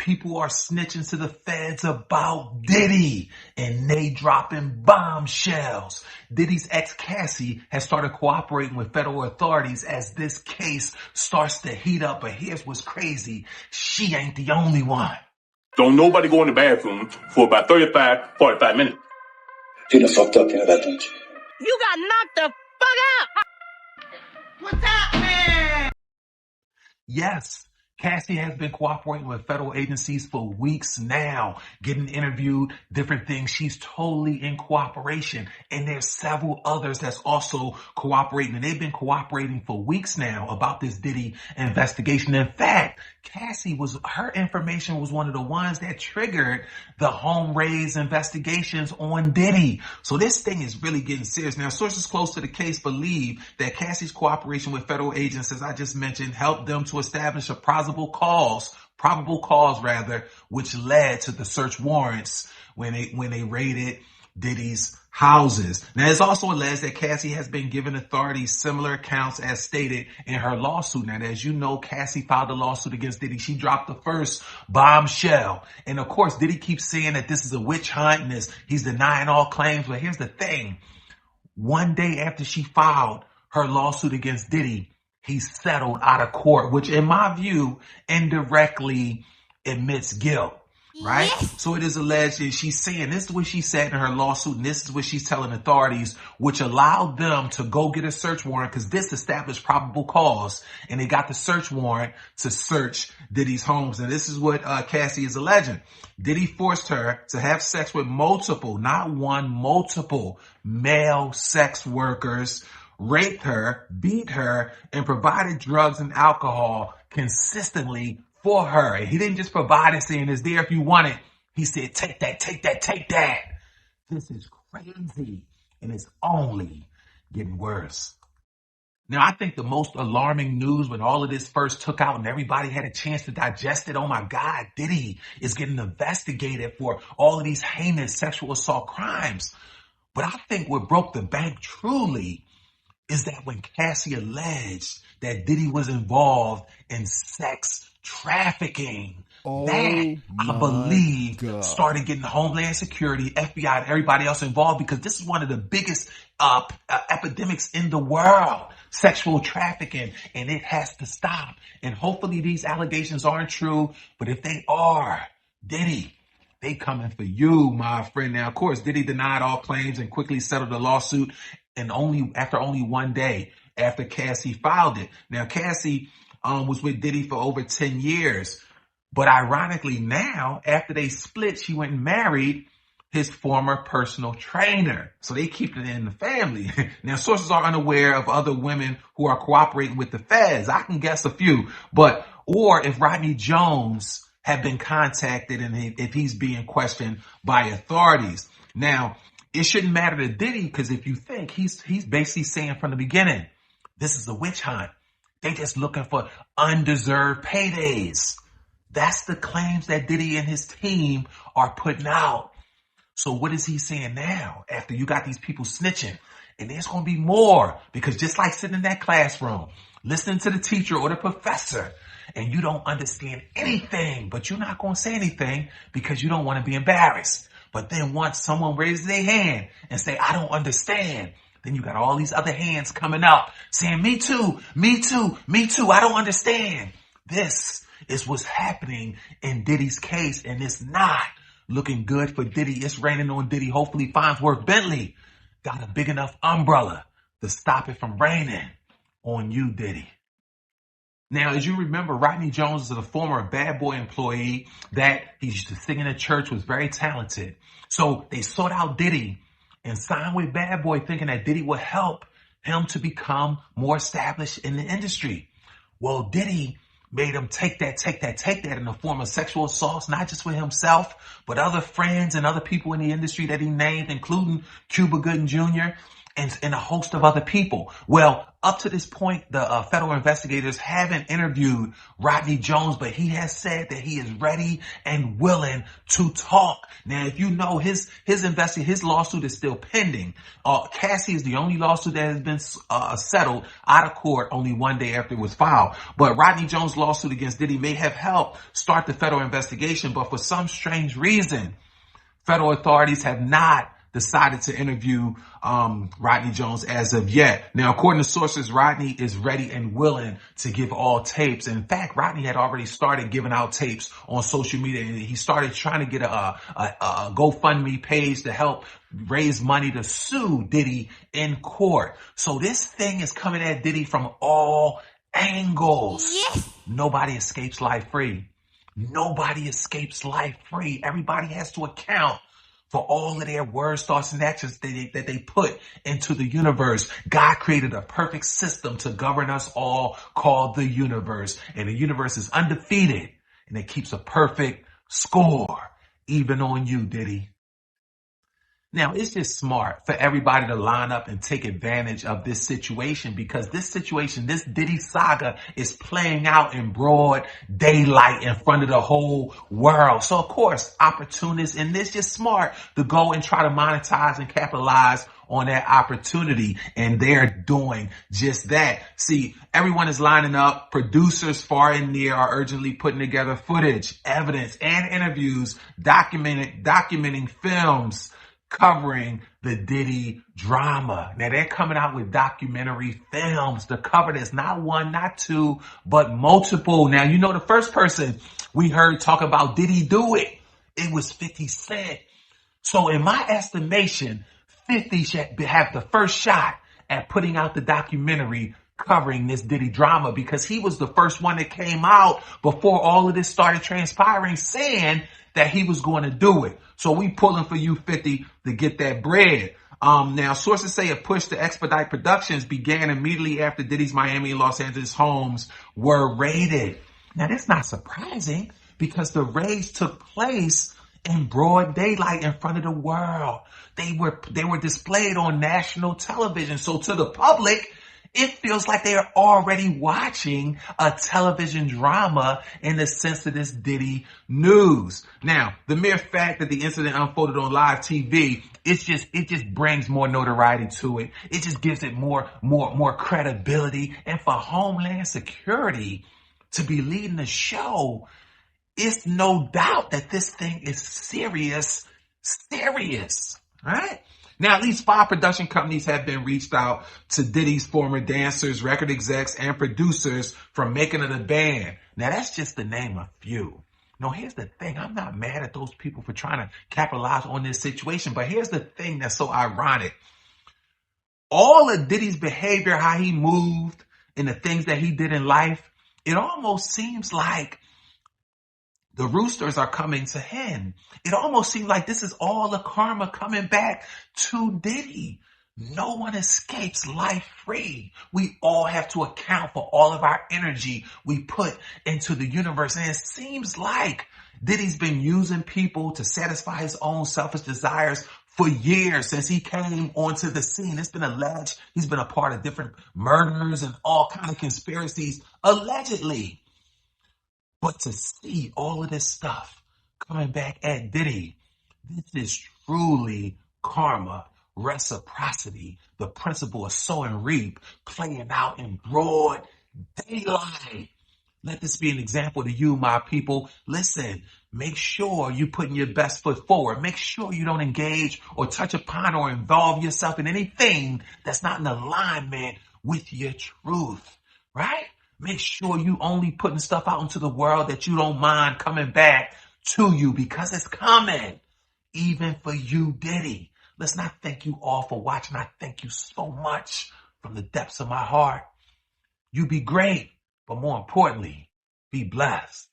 People are snitching to the feds about Diddy, and they dropping bombshells. Diddy's ex Cassie has started cooperating with federal authorities as this case starts to heat up. But here's what's crazy. She ain't the only one. Don't nobody go in the bathroom for about 45 minutes. You done fucked up, you know that, don't you? You got knocked the fuck out! What's happening? Yes, Cassie has been cooperating with federal agencies for weeks now, getting interviewed, different things. She's totally in cooperation. And there's several others that's also cooperating. And they've been cooperating for weeks now about this Diddy investigation. In fact, her information was one of the ones that triggered the home raise investigations on Diddy. So this thing is really getting serious. Now, sources close to the case believe that Cassie's cooperation with federal agents, as I just mentioned, helped them to establish a probable cause, which led to the search warrants when they raided Diddy's houses. Now, it's also alleged that Cassie has been giving authorities similar accounts as stated in her lawsuit. Now, as you know, Cassie filed a lawsuit against Diddy. She dropped the first bombshell. And of course, Diddy keeps saying that this is a witch hunt and he's denying all claims. But here's the thing. One day after she filed her lawsuit against Diddy, he settled out of court, which in my view, indirectly admits guilt. Right? Yes. So it is alleged that she's saying this is what she said in her lawsuit, and this is what she's telling authorities, which allowed them to go get a search warrant because this established probable cause, and they got the search warrant to search Diddy's homes. And this is what Cassie is alleging. Diddy forced her to have sex with multiple male sex workers, raped her, beat her, and provided drugs and alcohol consistently for her. And he didn't just provide it saying it's there if you want it. He said, take that, take that, take that. This is crazy. And it's only getting worse. Now, I think the most alarming news when all of this first took out and everybody had a chance to digest it, oh my God, Diddy is getting investigated for all of these heinous sexual assault crimes. But I think what broke the bank truly is that when Cassie alleged that Diddy was involved in sex trafficking, I believe started getting Homeland Security, FBI, and everybody else involved, because this is one of the biggest epidemics in the world, sexual trafficking, and it has to stop. And hopefully these allegations aren't true, but if they are, Diddy, they coming for you, my friend. Now, of course, Diddy denied all claims and quickly settled the lawsuit, and after only 1 day after Cassie filed it. Now, Cassie was with Diddy for over 10 years. But ironically now, after they split, she went and married his former personal trainer. So they keep it in the family. Now, sources are unaware of other women who are cooperating with the feds. I can guess a few. Or if Rodney Jones had been contacted and if he's being questioned by authorities. Now, it shouldn't matter to Diddy, because if you think, he's basically saying from the beginning, this is a witch hunt. They just looking for undeserved paydays. That's the claims that Diddy and his team are putting out. So what is he saying now after you got these people snitching? And there's going to be more, because just like sitting in that classroom, listening to the teacher or the professor, and you don't understand anything, but you're not going to say anything because you don't want to be embarrassed. But then once someone raises their hand and say, I don't understand, then you got all these other hands coming up saying, me too, me too, me too. I don't understand. This is what's happening in Diddy's case, and it's not looking good for Diddy. It's raining on Diddy. Hopefully Farnsworth Bentley got a big enough umbrella to stop it from raining on you, Diddy. Now, as you remember, Rodney Jones is a former Bad Boy employee that he used to sing in a church, was very talented. So they sought out Diddy and signed with Bad Boy, thinking that Diddy would help him to become more established in the industry. Well, Diddy made him take that in the form of sexual assaults, not just with himself, but other friends and other people in the industry that he named, including Cuba Gooding Jr. and a host of other people. Well, up to this point, the federal investigators haven't interviewed Rodney Jones, but he has said that he is ready and willing to talk. Now, if you know, his lawsuit is still pending. Cassie is the only lawsuit that has been settled out of court only one day after it was filed. But Rodney Jones' lawsuit against Diddy may have helped start the federal investigation, but for some strange reason, federal authorities have not decided to interview Rodney Jones as of yet. Now, according to sources, Rodney is ready and willing to give all tapes. In fact, Rodney had already started giving out tapes on social media, and he started trying to get a GoFundMe page to help raise money to sue Diddy in court. So this thing is coming at Diddy from all angles. Yes. Nobody escapes life free. Nobody escapes life free. Everybody has to account for all of their words, thoughts, and actions that they put into the universe. God created a perfect system to govern us all called the universe. And the universe is undefeated, and it keeps a perfect score, even on you, Diddy. Now, it's just smart for everybody to line up and take advantage of this situation, because this situation, this Diddy saga, is playing out in broad daylight in front of the whole world. So, of course, opportunists in this just smart to go and try to monetize and capitalize on that opportunity, and they're doing just that. See, everyone is lining up. Producers far and near are urgently putting together footage, evidence, and interviews documenting films covering the Diddy drama. Now, they're coming out with documentary films to cover this. Not one, not two, but multiple. Now, you know, the first person we heard talk about Diddy do it, it was 50 Cent. So in my estimation, 50 should have the first shot at putting out the documentary covering this Diddy drama, because he was the first one that came out before all of this started transpiring, saying that he was going to do it. So we pulling for you, 50, to get that bread. Now, sources say a push to expedite productions began immediately after Diddy's Miami and Los Angeles homes were raided. Now, that's not surprising, because the raids took place in broad daylight in front of the world. They were displayed on national television. So to the public, it feels like they are already watching a television drama in the sense of this Diddy news. Now, the mere fact that the incident unfolded on live TV, it just brings more notoriety to it. It just gives it more credibility. And for Homeland Security to be leading the show, it's no doubt that this thing is serious, right? Now, at least 5 production companies have been reached out to Diddy's former dancers, record execs, and producers for making of the band. Now, that's just to name a few. No, here's the thing. I'm not mad at those people for trying to capitalize on this situation, but here's the thing that's so ironic. All of Diddy's behavior, how he moved, and the things that he did in life, it almost seems like the roosters are coming to hen. It almost seems like this is all the karma coming back to Diddy. No one escapes life free. We all have to account for all of our energy we put into the universe. And it seems like Diddy's been using people to satisfy his own selfish desires for years, since he came onto the scene. It's been alleged he's been a part of different murders and all kind of conspiracies, allegedly. But to see all of this stuff coming back at Diddy, this is truly karma, reciprocity, the principle of sow and reap, playing out in broad daylight. Let this be an example to you, my people. Listen, make sure you're putting your best foot forward. Make sure you don't engage or touch upon or involve yourself in anything that's not in alignment with your truth, right? Make sure you only putting stuff out into the world that you don't mind coming back to you, because it's coming, even for you, Diddy. Let's not thank you all for watching. I thank you so much from the depths of my heart. You be great, but more importantly, be blessed.